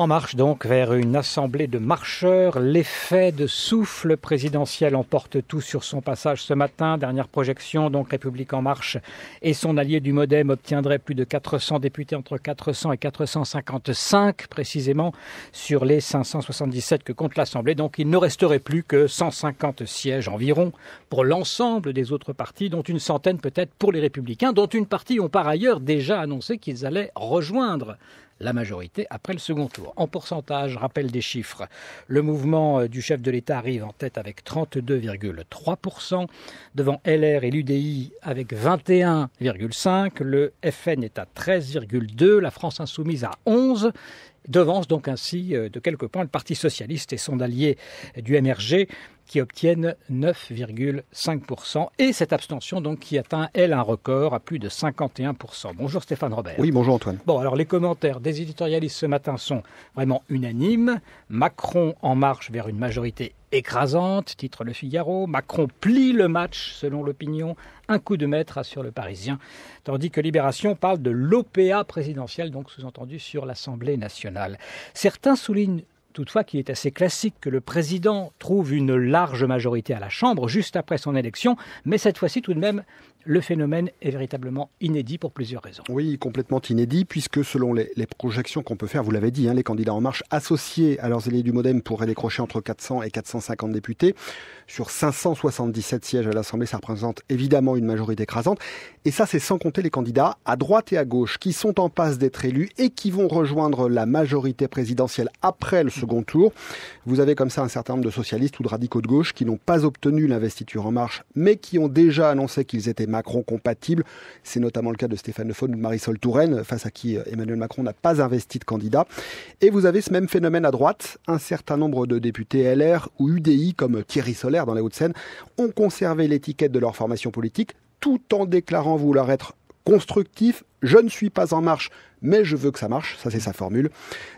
En marche donc vers une assemblée de marcheurs, l'effet de souffle présidentiel emporte tout sur son passage ce matin. Dernière projection, donc République en marche et son allié du Modem obtiendraient plus de 400 députés, entre 400 et 455 précisément, sur les 577 que compte l'Assemblée. Donc il ne resterait plus que 150 sièges environ pour l'ensemble des autres partis, dont une centaine peut-être pour les Républicains, dont une partie ont par ailleurs déjà annoncé qu'ils allaient rejoindre la majorité après le second tour. En pourcentage, rappel des chiffres, le mouvement du chef de l'État arrive en tête avec 32,3%, devant LR et l'UDI avec 21,5%, le FN est à 13,2%, la France Insoumise à 11%, devance donc ainsi de quelques points le Parti Socialiste et son allié du MRG qui obtiennent 9,5%. Et cette abstention donc qui atteint, elle, un record à plus de 51%. Bonjour Stéphane Robert. Oui, bonjour Antoine. Bon, alors les commentaires des éditorialistes ce matin sont vraiment unanimes. Macron en marche vers une majorité écrasante, titre Le Figaro. Macron plie le match, selon l'opinion. Un coup de maître, assure Le Parisien. Tandis que Libération parle de l'OPA présidentielle, donc sous-entendu sur l'Assemblée nationale. Certains soulignent toutefois qu'il est assez classique que le président trouve une large majorité à la Chambre juste après son élection, mais cette fois-ci tout de même, le phénomène est véritablement inédit pour plusieurs raisons. Oui, complètement inédit, puisque selon les projections qu'on peut faire, vous l'avez dit, les candidats En Marche associés à leurs alliés du Modem pourraient décrocher entre 400 et 450 députés. Sur 577 sièges à l'Assemblée, ça représente évidemment une majorité écrasante. Et ça, c'est sans compter les candidats à droite et à gauche qui sont en passe d'être élus et qui vont rejoindre la majorité présidentielle après le second tour. Vous avez comme ça un certain nombre de socialistes ou de radicaux de gauche qui n'ont pas obtenu l'investiture En Marche, mais qui ont déjà annoncé qu'ils étaient Macron compatibles. C'est notamment le cas de Stéphane Le Foll ou de Marisol Touraine, face à qui Emmanuel Macron n'a pas investi de candidat. Et vous avez ce même phénomène à droite. Un certain nombre de députés LR ou UDI, comme Thierry Solère dans les Hauts-de-Seine, ont conservé l'étiquette de leur formation politique, tout en déclarant vouloir être constructif. Je ne suis pas En Marche, mais je veux que ça marche. Ça, c'est sa formule.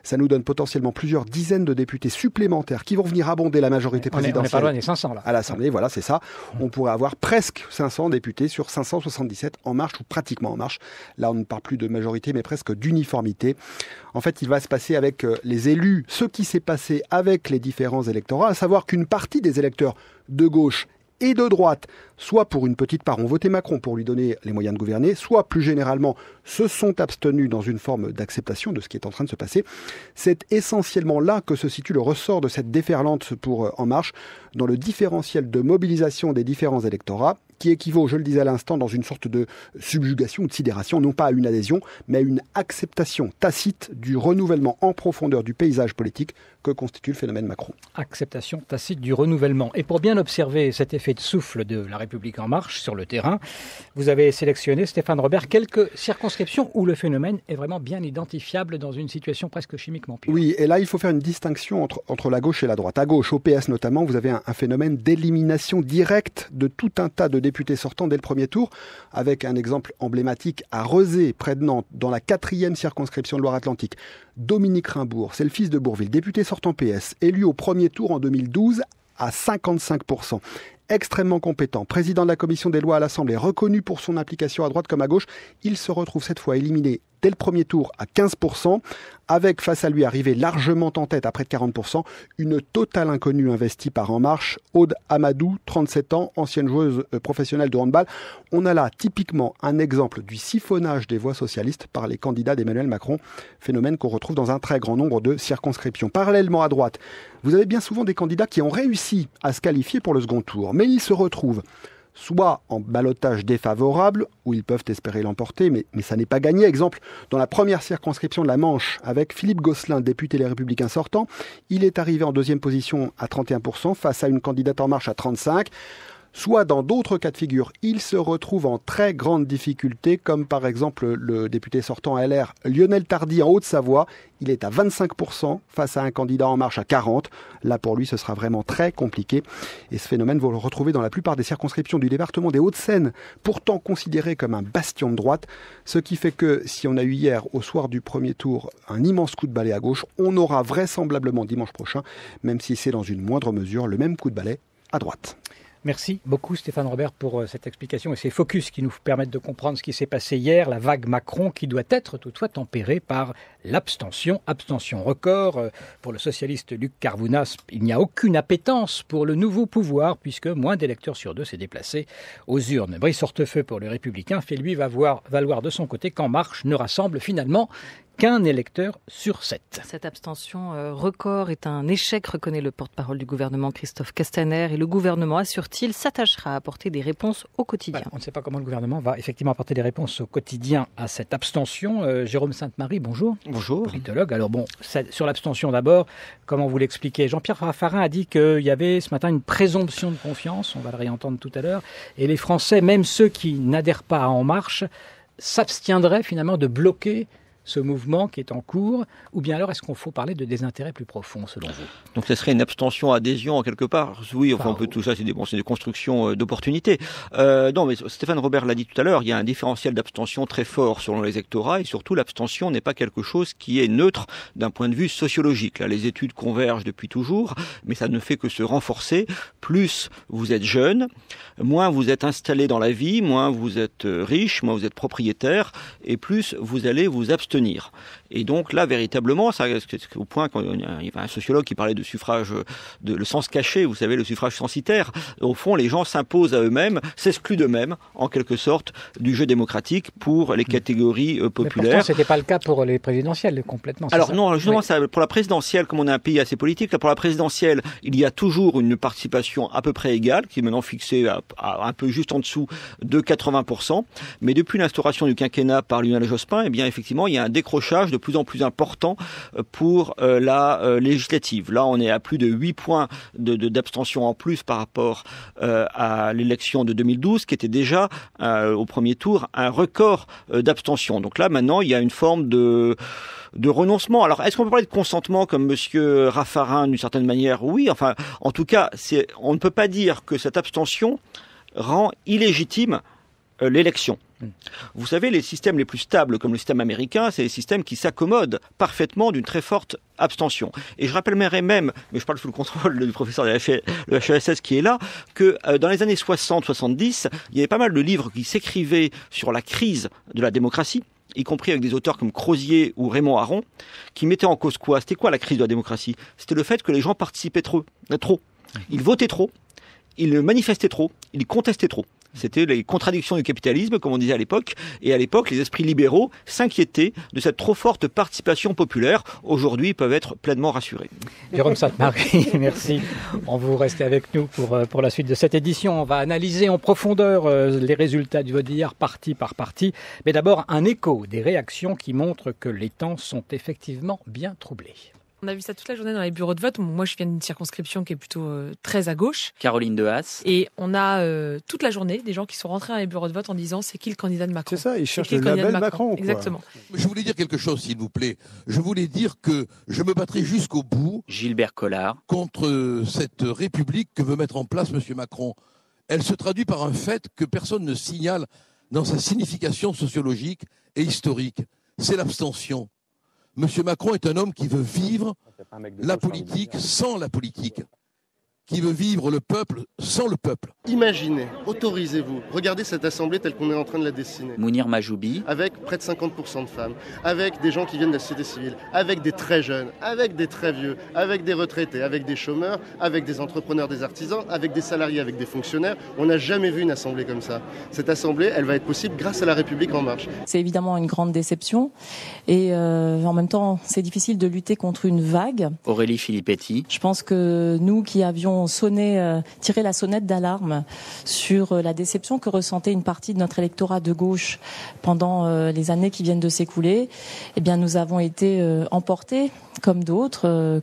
Ça nous donne potentiellement plusieurs dizaines de députés supplémentaires qui vont venir abonder la majorité présidentielle. On n'est pas loin des 500, là. À l'Assemblée, voilà, c'est ça. On pourrait avoir presque 500 députés sur 577 En Marche ou pratiquement En Marche. Là, on ne parle plus de majorité, mais presque d'uniformité. En fait, il va se passer avec les élus ce qui s'est passé avec les différents électorats, à savoir qu'une partie des électeurs de gauche et de droite, soit pour une petite part ont voté Macron pour lui donner les moyens de gouverner, soit plus généralement se sont abstenus dans une forme d'acceptation de ce qui est en train de se passer. C'est essentiellement là que se situe le ressort de cette déferlante pour En Marche, dans le différentiel de mobilisation des différents électorats, qui équivaut, je le disais à l'instant, dans une sorte de subjugation ou de sidération, non pas à une adhésion, mais à une acceptation tacite du renouvellement en profondeur du paysage politique que constitue le phénomène Macron. Acceptation tacite du renouvellement. Et pour bien observer cet effet de souffle de la République En Marche sur le terrain, vous avez sélectionné, Stéphane Robert, quelques circonscriptions où le phénomène est vraiment bien identifiable dans une situation presque chimiquement pure. Oui, et là, il faut faire une distinction entre la gauche et la droite. À gauche, au PS notamment, vous avez un phénomène d'élimination directe de tout un tas de députés sortants dès le premier tour, avec un exemple emblématique à Rezé, près de Nantes, dans la 4e circonscription de Loire-Atlantique. Dominique Rimbourg, c'est le fils de Bourvil, député sortant PS, élu au premier tour en 2012 à 55%. Extrêmement compétent, président de la commission des lois à l'Assemblée, reconnu pour son implication à droite comme à gauche, il se retrouve cette fois éliminé dès le premier tour à 15%, avec face à lui arrivé largement en tête à près de 40%, une totale inconnue investie par En Marche, Aude Amadou, 37 ans, ancienne joueuse professionnelle de handball. On a là typiquement un exemple du siphonnage des voix socialistes par les candidats d'Emmanuel Macron, phénomène qu'on retrouve dans un très grand nombre de circonscriptions. Parallèlement à droite, vous avez bien souvent des candidats qui ont réussi à se qualifier pour le second tour, mais ils se retrouvent soit en ballottage défavorable, où ils peuvent espérer l'emporter, mais ça n'est pas gagné. Exemple, dans la première circonscription de la Manche, avec Philippe Gosselin, député Les Républicains sortant, il est arrivé en deuxième position à 31%, face à une candidate En Marche à 35%. Soit dans d'autres cas de figure, il se retrouve en très grande difficulté, comme par exemple le député sortant LR Lionel Tardy en Haute-Savoie. Il est à 25% face à un candidat En Marche à 40%. Là, pour lui, ce sera vraiment très compliqué. Et ce phénomène, vous le retrouvez dans la plupart des circonscriptions du département des Hauts-de-Seine, pourtant considéré comme un bastion de droite. Ce qui fait que si on a eu hier, au soir du premier tour, un immense coup de balai à gauche, on aura vraisemblablement dimanche prochain, même si c'est dans une moindre mesure, le même coup de balai à droite. Merci beaucoup Stéphane Robert pour cette explication et ces focus qui nous permettent de comprendre ce qui s'est passé hier, la vague Macron qui doit être toutefois tempérée par l'abstention. Abstention record pour le socialiste Luc Carvounas. Il n'y a aucune appétence pour le nouveau pouvoir puisque moins d'électeurs sur 2 s'est déplacé aux urnes. Brice Hortefeux pour les Républicains fait lui valoir de son côté qu'En Marche ne rassemble finalement qu'un électeur sur 7. Cette abstention record est un échec, reconnaît le porte-parole du gouvernement Christophe Castaner. Et le gouvernement, assure-t-il, s'attachera à apporter des réponses au quotidien. On ne sait pas comment le gouvernement va effectivement apporter des réponses au quotidien à cette abstention. Jérôme Sainte-Marie, bonjour. Bonjour. Politologue. Alors sur l'abstention d'abord, comment vous l'expliquez ? Jean-Pierre Raffarin a dit qu'il y avait ce matin une présomption de confiance, on va le réentendre tout à l'heure, et les Français, même ceux qui n'adhèrent pas à En Marche, s'abstiendraient finalement de bloquer ce mouvement qui est en cours, ou bien alors est-ce qu'on faut parler de désintérêt plus profond selon vous ? Donc ce serait une abstention-adhésion en quelque part. Oui, enfin on peut tout ça, c'est des constructions d'opportunités. Non, mais Stéphane Robert l'a dit tout à l'heure, il y a un différentiel d'abstention très fort selon les électorats et surtout l'abstention n'est pas quelque chose qui est neutre d'un point de vue sociologique. Là, les études convergent depuis toujours, mais ça ne fait que se renforcer. Plus vous êtes jeune, moins vous êtes installé dans la vie, moins vous êtes riche, moins vous êtes propriétaire et plus vous allez vous abstenir. Et donc là, véritablement, ça, au point qu'il y avait un sociologue qui parlait de suffrage, le sens caché, vous savez, le suffrage censitaire. Au fond, les gens s'imposent à eux-mêmes, s'excluent d'eux-mêmes, en quelque sorte, du jeu démocratique pour les catégories populaires. Mais pourtant, c'était pas le cas pour les présidentielles, complètement. Alors ça non, justement, oui. Ça, pour la présidentielle, comme on a un pays assez politique, là, pour la présidentielle, il y a toujours une participation à peu près égale, qui est maintenant fixée à un peu juste en dessous de 80%. Mais depuis l'instauration du quinquennat par Lionel Jospin, eh bien, effectivement, il y a un décrochage de plus en plus important pour la législative. Là, on est à plus de 8 points d'abstention en plus par rapport à l'élection de 2012, qui était déjà, au premier tour, un record d'abstention. Donc là, maintenant, il y a une forme de renoncement. Alors, est-ce qu'on peut parler de consentement comme Monsieur Raffarin, d'une certaine manière ? Oui, enfin, en tout cas, on ne peut pas dire que cette abstention rend illégitime l'élection. Vous savez, les systèmes les plus stables, comme le système américain, c'est les systèmes qui s'accommodent parfaitement d'une très forte abstention. Et je rappellerai même, mais je parle sous le contrôle du professeur de le HESS qui est là, que dans les années 60-70, il y avait pas mal de livres qui s'écrivaient sur la crise de la démocratie, y compris avec des auteurs comme Crozier ou Raymond Aron, qui mettaient en cause quoi ? C'était quoi la crise de la démocratie ? C'était le fait que les gens participaient trop. Ils votaient trop, ils manifestaient trop, ils contestaient trop. C'était les contradictions du capitalisme, comme on disait à l'époque. Et à l'époque, les esprits libéraux s'inquiétaient de cette trop forte participation populaire. Aujourd'hui, ils peuvent être pleinement rassurés. Jérôme Sainte-Marie, merci. On vous restez avec nous pour la suite de cette édition. On va analyser en profondeur les résultats du vote d'hier, parti par parti. Mais d'abord, un écho des réactions qui montrent que les temps sont effectivement bien troublés. On a vu ça toute la journée dans les bureaux de vote. Moi, je viens d'une circonscription qui est plutôt très à gauche. Caroline Dehaas. Et on a toute la journée des gens qui sont rentrés dans les bureaux de vote en disant c'est qui le candidat de Macron ? C'est ça, ils cherchent le label Macron. Quoi. Exactement. Je voulais dire quelque chose, s'il vous plaît. Je voulais dire que je me battrai jusqu'au bout Gilbert Collard. contre cette république que veut mettre en place M. Macron. Elle se traduit par un fait que personne ne signale dans sa signification sociologique et historique. C'est l'abstention. M. Macron est un homme qui veut vivre la politique sans la politique, qui veut vivre le peuple sans le peuple. Imaginez, autorisez-vous, regardez cette assemblée telle qu'on est en train de la dessiner. Mounir Majoubi. Avec près de 50% de femmes, avec des gens qui viennent de la société civile, avec des très jeunes, avec des très vieux, avec des retraités, avec des chômeurs, avec des entrepreneurs, des artisans, avec des salariés, avec des fonctionnaires. On n'a jamais vu une assemblée comme ça. Cette assemblée, elle va être possible grâce à la République En Marche. C'est évidemment une grande déception et en même temps, c'est difficile de lutter contre une vague. Aurélie Filippetti. Je pense que nous qui avions tiré la sonnette d'alarme sur la déception que ressentait une partie de notre électorat de gauche pendant les années qui viennent de s'écouler, eh bien nous avons été emportés comme d'autres,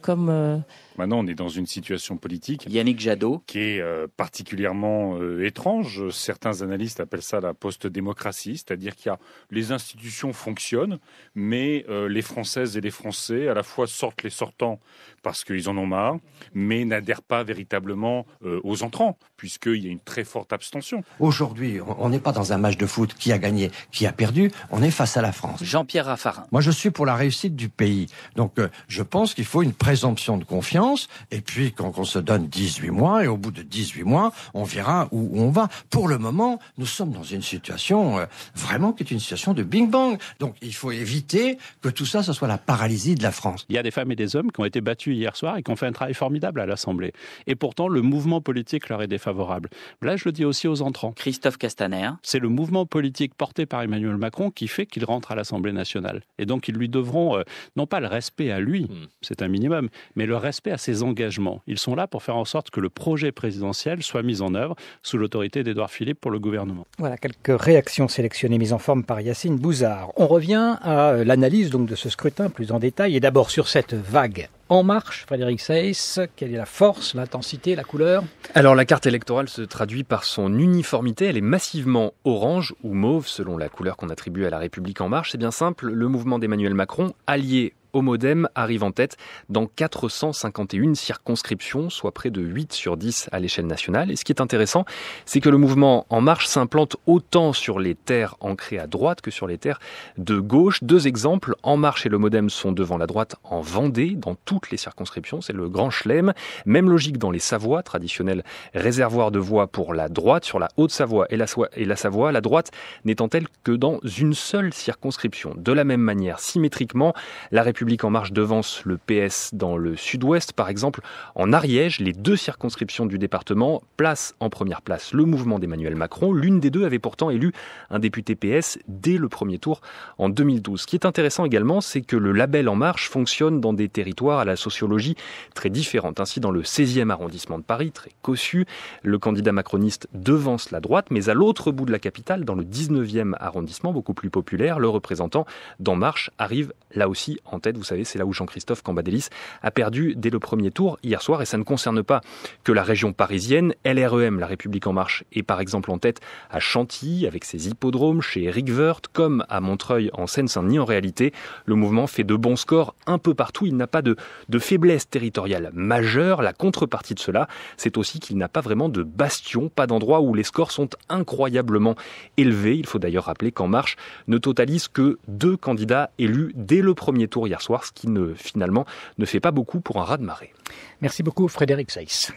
Maintenant, on est dans une situation politique Yannick Jadot. qui est particulièrement étrange. Certains analystes appellent ça la post-démocratie, c'est-à-dire qu'il y a les institutions fonctionnent, mais les Françaises et les Français à la fois sortent les sortants parce qu'ils en ont marre, mais n'adhèrent pas véritablement véritablement aux entrants, puisqu'il y a une très forte abstention. Aujourd'hui, on n'est pas dans un match de foot qui a gagné, qui a perdu, on est face à la France. Jean-Pierre Raffarin. Moi, je suis pour la réussite du pays. Donc, je pense qu'il faut une présomption de confiance, et puis quand on se donne 18 mois, et au bout de 18 mois, on verra où on va. Pour le moment, nous sommes dans une situation vraiment qui est une situation de bing-bang. Donc, il faut éviter que tout ça, ce soit la paralysie de la France. Il y a des femmes et des hommes qui ont été battus hier soir et qui ont fait un travail formidable à l'Assemblée. Et pourtant, le mouvement politique leur est défavorable. Là, je le dis aussi aux entrants. Christophe Castaner. C'est le mouvement politique porté par Emmanuel Macron qui fait qu'il rentre à l'Assemblée nationale. Et donc, ils lui devront, non pas le respect à lui, c'est un minimum, mais le respect à ses engagements. Ils sont là pour faire en sorte que le projet présidentiel soit mis en œuvre sous l'autorité d'Édouard Philippe pour le gouvernement. Voilà quelques réactions sélectionnées mises en forme par Yacine Bouzard. On revient à l'analyse donc de ce scrutin plus en détail et d'abord sur cette vague En Marche, Frédéric Seyss. Quelle est la force, l'intensité, la couleur ? Alors la carte électorale se traduit par son uniformité. Elle est massivement orange ou mauve selon la couleur qu'on attribue à la République En Marche. C'est bien simple, le mouvement d'Emmanuel Macron, allié au MoDem, arrive en tête dans 451 circonscriptions, soit près de 8 sur 10 à l'échelle nationale. Et ce qui est intéressant, c'est que le mouvement En Marche s'implante autant sur les terres ancrées à droite que sur les terres de gauche. 2 exemples, En Marche et le MoDem sont devant la droite en Vendée, dans toutes les circonscriptions, c'est le grand chelem. Même logique dans les Savoies, traditionnel réservoir de voix pour la droite. Sur la Haute-Savoie et la Savoie, la droite n'étant-elle que dans une seule circonscription. De la même manière, symétriquement, la République En Marche devance le PS dans le sud-ouest. Par exemple, en Ariège, les 2 circonscriptions du département placent en première place le mouvement d'Emmanuel Macron. L'une des 2 avait pourtant élu un député PS dès le premier tour en 2012. Ce qui est intéressant également, c'est que le label En Marche fonctionne dans des territoires à la sociologie très différente. Ainsi, dans le 16e arrondissement de Paris, très cossu, le candidat macroniste devance la droite, mais à l'autre bout de la capitale, dans le 19e arrondissement, beaucoup plus populaire, le représentant d'En Marche arrive là aussi en tête. Vous savez, c'est là où Jean-Christophe Cambadélis a perdu dès le premier tour hier soir. Et ça ne concerne pas que la région parisienne. LREM, la République En Marche, est par exemple en tête à Chantilly, avec ses hippodromes, chez Éric Woerth, comme à Montreuil en Seine-Saint-Denis. En réalité, le mouvement fait de bons scores un peu partout. Il n'a pas de faiblesse territoriale majeure. La contrepartie de cela, c'est aussi qu'il n'a pas vraiment de bastion, pas d'endroit où les scores sont incroyablement élevés. Il faut d'ailleurs rappeler qu'En Marche ne totalise que 2 candidats élus dès le premier tour hier soir, ce qui finalement ne fait pas beaucoup pour un raz-de-marée. Merci beaucoup Frédéric Seyss.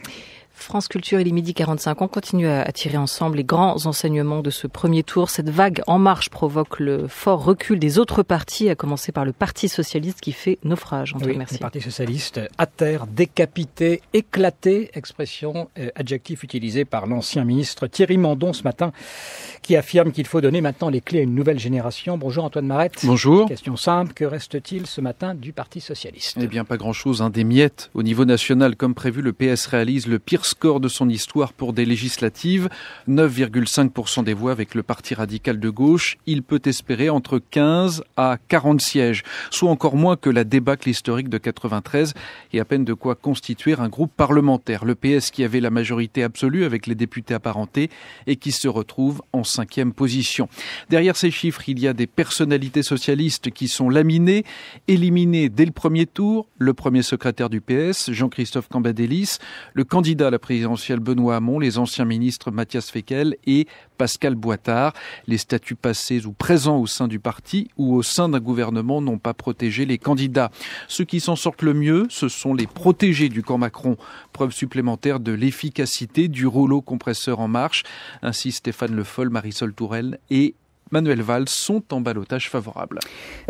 France Culture, il est 12h45. On continue à tirer ensemble les grands enseignements de ce premier tour. Cette vague En Marche provoque le fort recul des autres partis, à commencer par le Parti Socialiste qui fait naufrage. Antoine, merci. Le Parti Socialiste à terre, décapité, éclaté, expression, adjectif utilisé par l'ancien ministre Thierry Mandon ce matin, qui affirme qu'il faut donner maintenant les clés à une nouvelle génération. Bonjour Antoine Marette. Bonjour. Question simple, que reste-t-il ce matin du Parti Socialiste ? Eh bien, pas grand-chose, des miettes. Au niveau national, comme prévu, le PS réalise le pire score de son histoire pour des législatives, 9,5% des voix avec le Parti radical de gauche. Il peut espérer entre 15 à 40 sièges, soit encore moins que la débâcle historique de 93 et à peine de quoi constituer un groupe parlementaire. Le PS qui avait la majorité absolue avec les députés apparentés et qui se retrouve en 5e position. Derrière ces chiffres, il y a des personnalités socialistes qui sont laminées, éliminées dès le premier tour. Le premier secrétaire du PS, Jean-Christophe Cambadélis, le candidat à la présidentielle Benoît Hamon, les anciens ministres Matthias Fekl et Pascal Boitard. Les statuts passés ou présents au sein du parti ou au sein d'un gouvernement n'ont pas protégé les candidats. Ceux qui s'en sortent le mieux, ce sont les protégés du camp Macron. Preuve supplémentaire de l'efficacité du rouleau compresseur En Marche. Ainsi, Stéphane Le Foll, Marisol Touraine et Manuel Valls sont en ballottage favorable.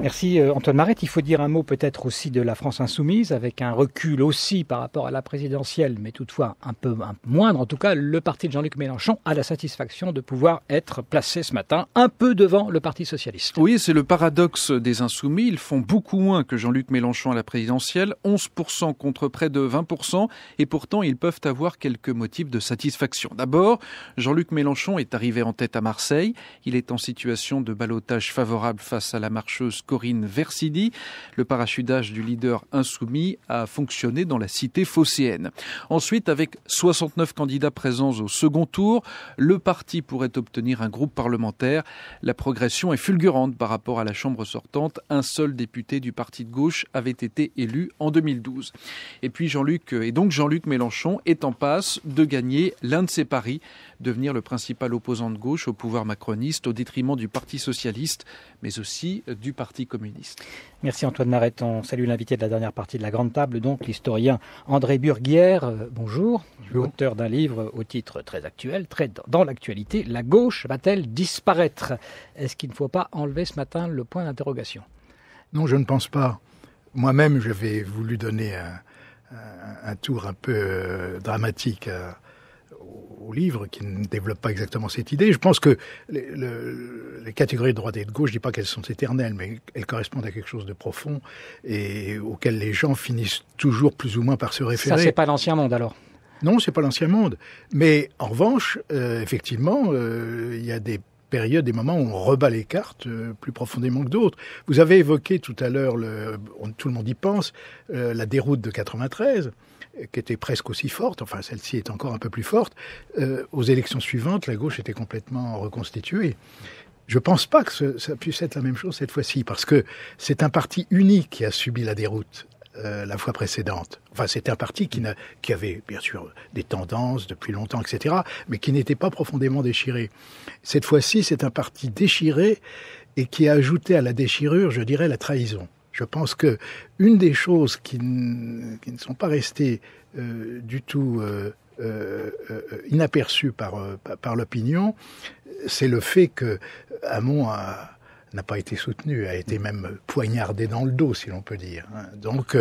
Merci Antoine Marette. Il faut dire un mot peut-être aussi de la France Insoumise, avec un recul aussi par rapport à la présidentielle, mais toutefois un peu moindre. En tout cas, le parti de Jean-Luc Mélenchon a la satisfaction de pouvoir être placé ce matin un peu devant le Parti Socialiste. Oui, c'est le paradoxe des Insoumis. Ils font beaucoup moins que Jean-Luc Mélenchon à la présidentielle, 11% contre près de 20%, et pourtant ils peuvent avoir quelques motifs de satisfaction. D'abord, Jean-Luc Mélenchon est arrivé en tête à Marseille. Il est en situation situation de ballottage favorable face à la marcheuse Corinne Versidi. Le parachutage du leader insoumis a fonctionné dans la cité phocéenne. Ensuite, avec 69 candidats présents au second tour, le parti pourrait obtenir un groupe parlementaire. La progression est fulgurante par rapport à la Chambre sortante. Un seul député du parti de gauche avait été élu en 2012. Et puis Jean-Luc Mélenchon est en passe de gagner l'un de ses paris, devenir le principal opposant de gauche au pouvoir macroniste au détriment du Parti socialiste, mais aussi du Parti communiste. Merci Antoine Narret. On salue l'invité de la dernière partie de la Grande Table, donc l'historien André Burguière. Bonjour. Auteur d'un livre au titre très actuel, très dans l'actualité. La gauche va-t-elle disparaître? Est-ce qu'il ne faut pas enlever ce matin le point d'interrogation? Non, je ne pense pas. Moi-même, j'avais voulu donner un tour un peu dramatique au livre qui ne développe pas exactement cette idée. Je pense que les catégories de droite et de gauche, je ne dis pas qu'elles sont éternelles, mais elles correspondent à quelque chose de profond et auquel les gens finissent toujours plus ou moins par se référer. Ça, c'est pas l'ancien monde alors? Non, c'est pas l'ancien monde. Mais en revanche, effectivement, il y a des périodes, des moments où on rebat les cartes plus profondément que d'autres. Vous avez évoqué tout à l'heure, tout le monde y pense, la déroute de 93, qui était presque aussi forte, enfin celle-ci est encore un peu plus forte. Aux élections suivantes, la gauche était complètement reconstituée. Je ne pense pas que ça puisse être la même chose cette fois-ci, parce que c'est un parti unique qui a subi la déroute la fois précédente. Enfin, c'était un parti qui avait, bien sûr, des tendances depuis longtemps, etc., mais qui n'était pas profondément déchiré. Cette fois-ci, c'est un parti déchiré et qui a ajouté à la déchirure, je dirais, la trahison. Je pense que une des choses qui ne sont pas restées du tout inaperçues par l'opinion, c'est le fait que Hamon n'a pas été soutenu, a été même poignardé dans le dos, si l'on peut dire. Donc,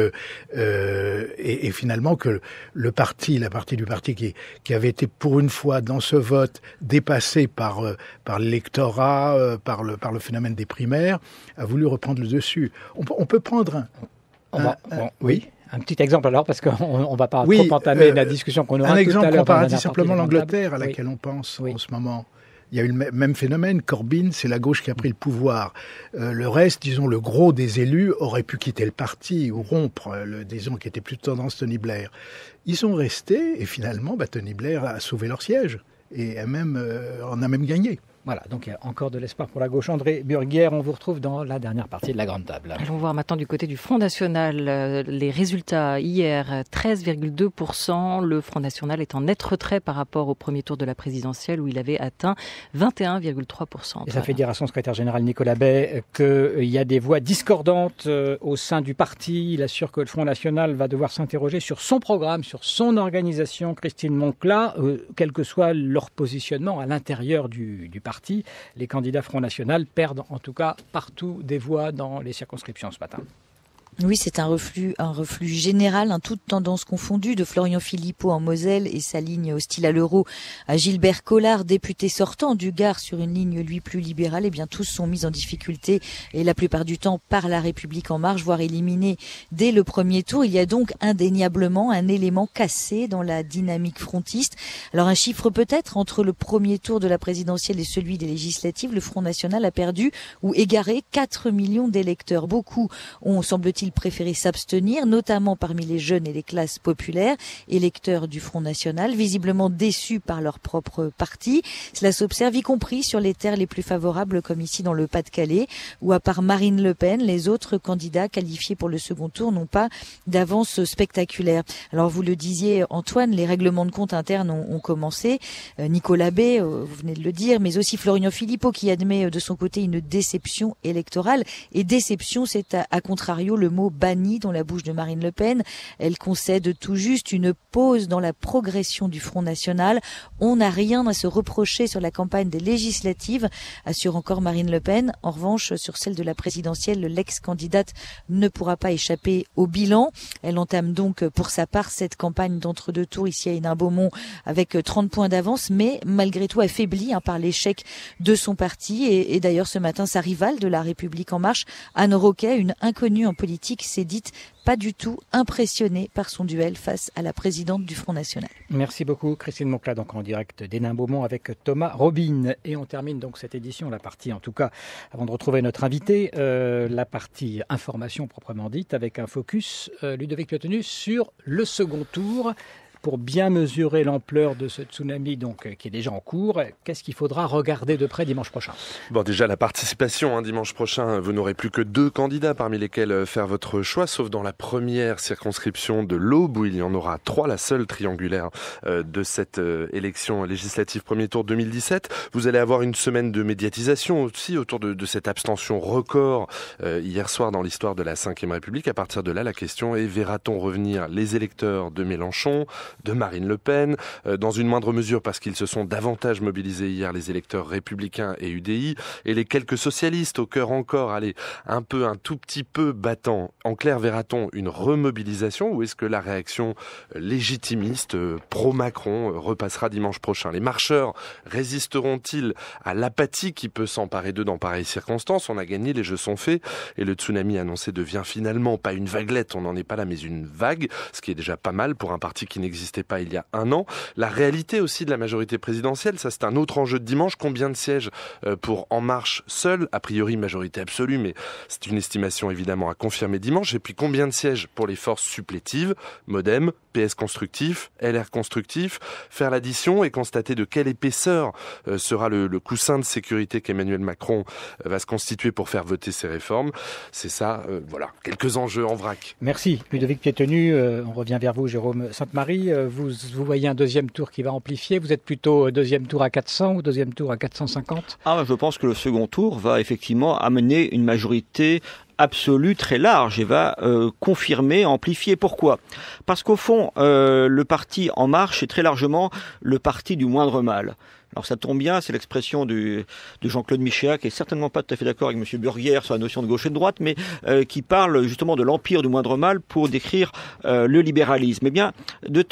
et finalement que la partie du parti qui avait été pour une fois dans ce vote dépassé par l'électorat, par le phénomène des primaires, a voulu reprendre le dessus. On peut prendre oui. Un petit exemple alors, parce qu'on ne va pas trop entamer la discussion qu'on aura tout à l'heure. Un exemple comparatif, simplement l'Angleterre à laquelle on pense en ce moment. Il y a eu le même phénomène. Corbyn, c'est la gauche qui a pris le pouvoir. Le reste, disons, le gros des élus auraient pu quitter le parti ou rompre, disons, qui était plus tendance Tony Blair. Ils sont restés et finalement, Tony Blair a sauvé leur siège et en a même gagné. Voilà, donc il y a encore de l'espoir pour la gauche. André Burguière, on vous retrouve dans la dernière partie de la Grande Table. Allons voir maintenant du côté du Front National. Les résultats hier, 13,2%. Le Front National est en net retrait par rapport au premier tour de la présidentielle où il avait atteint 21,3%. Et ça fait dire à son secrétaire général Nicolas Bay qu'il y a des voix discordantes au sein du parti. Il assure que le Front National va devoir s'interroger sur son programme, sur son organisation. Christine Moncla, quel que soit leur positionnement à l'intérieur du parti. Les candidats Front National perdent en tout cas partout des voix dans les circonscriptions ce matin. Oui, c'est un reflux général, toutes tendances confondues, de Florian Philippot en Moselle et sa ligne hostile à l'euro à Gilbert Collard, député sortant du Gard sur une ligne lui plus libérale. Eh bien, tous sont mis en difficulté et la plupart du temps par la République en marche, voire éliminés dès le premier tour. Il y a donc indéniablement un élément cassé dans la dynamique frontiste. Alors un chiffre peut-être, entre le premier tour de la présidentielle et celui des législatives, le Front National a perdu ou égaré 4 millions d'électeurs. Beaucoup ont, semble-t-il, préféré s'abstenir, notamment parmi les jeunes et les classes populaires, électeurs du Front National, visiblement déçus par leur propre parti. Cela s'observe y compris sur les terres les plus favorables, comme ici dans le Pas-de-Calais, où à part Marine Le Pen, les autres candidats qualifiés pour le second tour n'ont pas d'avance spectaculaire. Alors vous le disiez Antoine, les règlements de compte internes ont commencé. Nicolas Bay, vous venez de le dire, mais aussi Florian Philippot qui admet de son côté une déception électorale. Et déception, c'est à contrario le mot banni dans la bouche de Marine Le Pen. Elle concède tout juste une pause dans la progression du Front National. On n'a rien à se reprocher sur la campagne des législatives, assure encore Marine Le Pen. En revanche, sur celle de la présidentielle, l'ex-candidate ne pourra pas échapper au bilan. Elle entame donc pour sa part cette campagne d'entre-deux tours ici à Hénin-Beaumont avec 30 points d'avance, mais malgré tout affaiblie par l'échec de son parti. Et d'ailleurs, ce matin, sa rivale de La République En Marche, Anne Roquet, une inconnue en politique, politique s'est dite pas du tout impressionnée par son duel face à la présidente du Front National. Merci beaucoup Christine Moncla, donc en direct d'Hénin-Beaumont avec Thomas Robin. Et on termine donc cette édition, la partie en tout cas, avant de retrouver notre invité, la partie information proprement dite, avec un focus, Ludovic Piotenu, sur le second tour. Pour bien mesurer l'ampleur de ce tsunami qui est déjà en cours, qu'est-ce qu'il faudra regarder de près dimanche prochain ? Bon, déjà la participation, dimanche prochain, vous n'aurez plus que 2 candidats parmi lesquels faire votre choix, sauf dans la première circonscription de l'Aube où il y en aura 3, la seule triangulaire de cette élection législative premier tour 2017. Vous allez avoir une semaine de médiatisation aussi autour de cette abstention record hier soir dans l'histoire de la Ve République. À partir de là, la question est, verra-t-on revenir les électeurs de Mélenchon, de Marine Le Pen, dans une moindre mesure parce qu'ils se sont davantage mobilisés hier, les électeurs républicains et UDI, et les quelques socialistes au cœur encore, un tout petit peu battant. En clair, verra-t-on une remobilisation ou est-ce que la réaction légitimiste, pro-Macron, repassera dimanche prochain ? Les marcheurs résisteront-ils à l'apathie qui peut s'emparer d'eux dans pareilles circonstances ? On a gagné, les jeux sont faits, et le tsunami annoncé devient finalement pas une vaguelette, on n'en est pas là, mais une vague, ce qui est déjà pas mal pour un parti qui n'existait pas il y a un an. La réalité aussi de la majorité présidentielle, ça c'est un autre enjeu de dimanche. Combien de sièges pour En Marche seul, a priori majorité absolue, mais c'est une estimation évidemment à confirmer dimanche. Et puis combien de sièges pour les forces supplétives, Modem, PS constructif, LR constructif, faire l'addition et constater de quelle épaisseur sera le coussin de sécurité qu'Emmanuel Macron va se constituer pour faire voter ses réformes. C'est ça, voilà, quelques enjeux en vrac. Merci Ludovic Piotenu. On revient vers vous, Jérôme Sainte-Marie. Vous voyez un deuxième tour qui va amplifier. Vous êtes plutôt deuxième tour à 400 ou deuxième tour à 450 ? Je pense que le second tour va effectivement amener une majorité absolue très large et va confirmer, amplifier. Pourquoi ? Parce qu'au fond, le parti En Marche est très largement le parti du moindre mal. Alors ça tombe bien, c'est l'expression de Jean-Claude Michéa, qui est certainement pas tout à fait d'accord avec M. Burguière sur la notion de gauche et de droite, mais qui parle justement de l'empire du moindre mal pour décrire le libéralisme. Eh bien,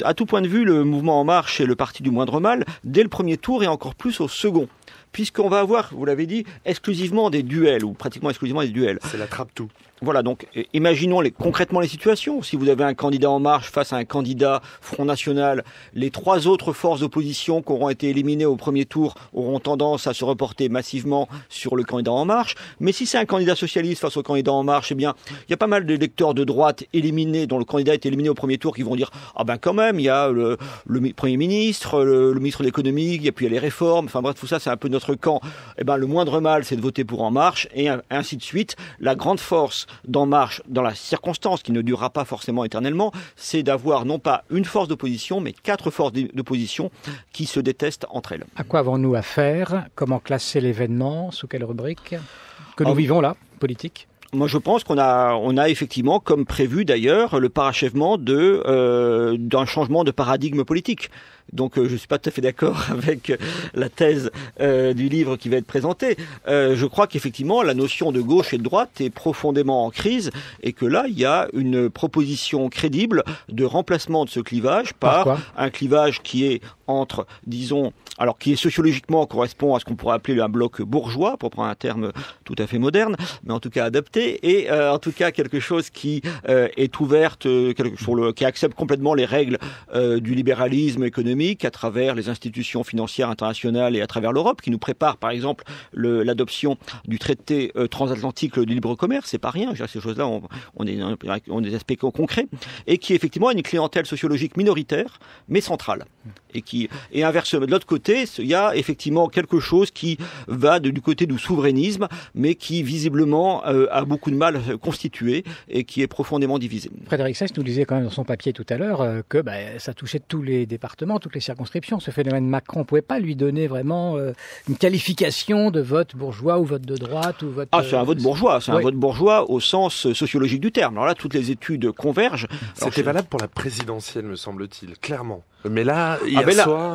à tout point de vue, le mouvement En Marche est le parti du moindre mal dès le premier tour et encore plus au second. Puisqu'on va avoir, vous l'avez dit, exclusivement des duels, ou pratiquement exclusivement des duels. C'est la trappe-tout. Voilà, donc imaginons concrètement les situations. Si vous avez un candidat En Marche face à un candidat Front National, les 3 autres forces d'opposition qui auront été éliminées au premier tour auront tendance à se reporter massivement sur le candidat En Marche. Mais si c'est un candidat socialiste face au candidat En Marche, eh bien, il y a pas mal d'électeurs de droite éliminés, dont le candidat est éliminé au premier tour, qui vont dire « Ah ben quand même, il y a le Premier ministre, le ministre de l'économie, et puis il y a les réformes. » Enfin bref, tout ça, c'est un peu notre camp. Eh ben, le moindre mal, c'est de voter pour En Marche, et ainsi de suite. La grande force d'En Marche, dans la circonstance qui ne durera pas forcément éternellement, c'est d'avoir non pas une force d'opposition, mais 4 forces d'opposition qui se détestent entre elles. À quoi avons-nous affaire ? Comment classer l'événement ? Sous quelle rubrique que nous vivons là, politique ? Moi, je pense qu'on a effectivement, comme prévu d'ailleurs, le parachèvement d'un changement de paradigme politique. Donc, je suis pas tout à fait d'accord avec la thèse du livre qui va être présenté. Je crois qu'effectivement, la notion de gauche et de droite est profondément en crise et que là, il y a une proposition crédible de remplacement de ce clivage par un clivage qui est entre, disons, alors qui est sociologiquement correspond à ce qu'on pourrait appeler un bloc bourgeois, pour prendre un terme tout à fait moderne, mais en tout cas adapté, et en tout cas quelque chose qui est ouverte, qui accepte complètement les règles du libéralisme économique à travers les institutions financières internationales et à travers l'Europe, qui nous prépare par exemple l'adoption du traité transatlantique du libre commerce, c'est pas rien, ces choses-là on est des aspects concrets, et qui effectivement a une clientèle sociologique minoritaire, mais centrale. Et inversement, de l'autre côté, il y a effectivement quelque chose qui va du côté du souverainisme, mais qui visiblement a beaucoup de mal à se constituer et qui est profondément divisé. Frédéric Seyss nous disait quand même dans son papier tout à l'heure que ça touchait tous les départements, toutes les circonscriptions. Ce phénomène Macron, on ne pouvait pas lui donner vraiment une qualification de vote bourgeois ou vote de droite ou vote... c'est un vote bourgeois, un vote bourgeois au sens sociologique du terme. Alors là, toutes les études convergent. C'était valable pour la présidentielle, me semble-t-il, clairement. Mais là,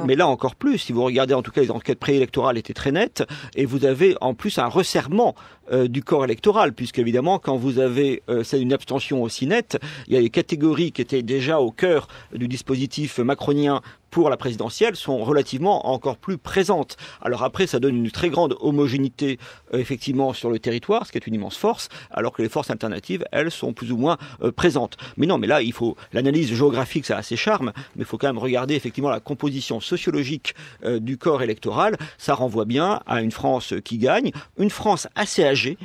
mais là encore plus, si vous regardez en tout cas les enquêtes préélectorales étaient très nettes, et vous avez en plus un resserrement du corps électoral, puisque évidemment, quand vous avez c'est une abstention aussi nette, il y a des catégories qui étaient déjà au cœur du dispositif macronien pour la présidentielle sont relativement encore plus présentes. Alors après, ça donne une très grande homogénéité effectivement sur le territoire, ce qui est une immense force, alors que les forces alternatives, elles, sont plus ou moins présentes. Mais non, mais là, il faut l'analyse géographique, ça a ses charmes, mais il faut quand même regarder effectivement la composition sociologique du corps électoral. Ça renvoie bien à une France qui gagne, une France assez âgée.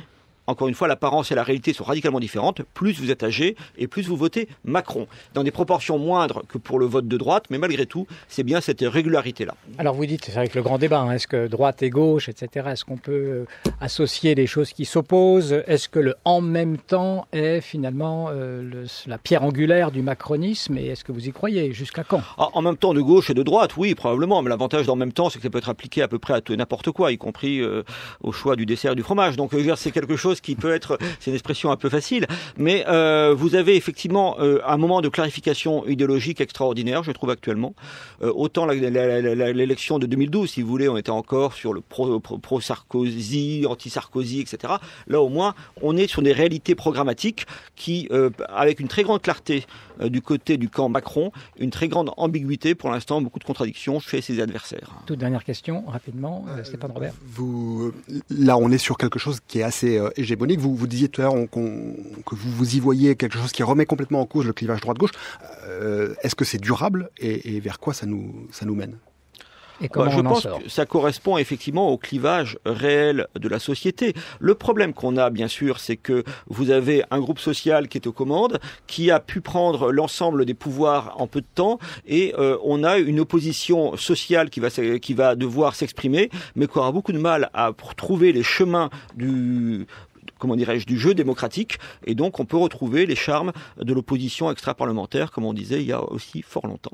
Encore une fois, l'apparence et la réalité sont radicalement différentes. Plus vous êtes âgé et plus vous votez Macron. Dans des proportions moindres que pour le vote de droite, mais malgré tout, c'est bien cette régularité-là. Alors vous dites, c'est avec le grand débat, est-ce que droite et gauche, etc., est-ce qu'on peut associer des choses qui s'opposent? Est-ce que le « en même temps » est finalement la pierre angulaire du macronisme? Et est-ce que vous y croyez? Jusqu'à quand? En même temps de gauche et de droite, oui, probablement. Mais l'avantage d'en même temps, c'est que ça peut être appliqué à peu près à tout n'importe quoi, y compris au choix du dessert et du fromage. Donc c'est quelque chose qui peut être, c'est une expression un peu facile, mais vous avez effectivement un moment de clarification idéologique extraordinaire, je trouve actuellement. Autant l'élection de 2012, si vous voulez, on était encore sur le pro-Sarkozy, anti-Sarkozy, etc. Là, au moins, on est sur des réalités programmatiques qui, avec une très grande clarté du côté du camp Macron, une très grande ambiguïté, pour l'instant, beaucoup de contradictions chez ses adversaires. Toute dernière question, rapidement, Stéphane Robert. Là, on est sur quelque chose qui est assez hégémonique. Vous disiez tout à l'heure que vous y voyez quelque chose qui remet complètement en cause le clivage droite-gauche. Est-ce que c'est durable et vers quoi ça nous mène? Et comment je pense que ça correspond effectivement au clivage réel de la société. Le problème qu'on a, bien sûr, c'est que vous avez un groupe social qui est aux commandes, qui a pu prendre l'ensemble des pouvoirs en peu de temps, et on a une opposition sociale qui va devoir s'exprimer, mais qui aura beaucoup de mal à trouver les chemins du jeu démocratique, et donc on peut retrouver les charmes de l'opposition extra-parlementaire, comme on disait il y a aussi fort longtemps.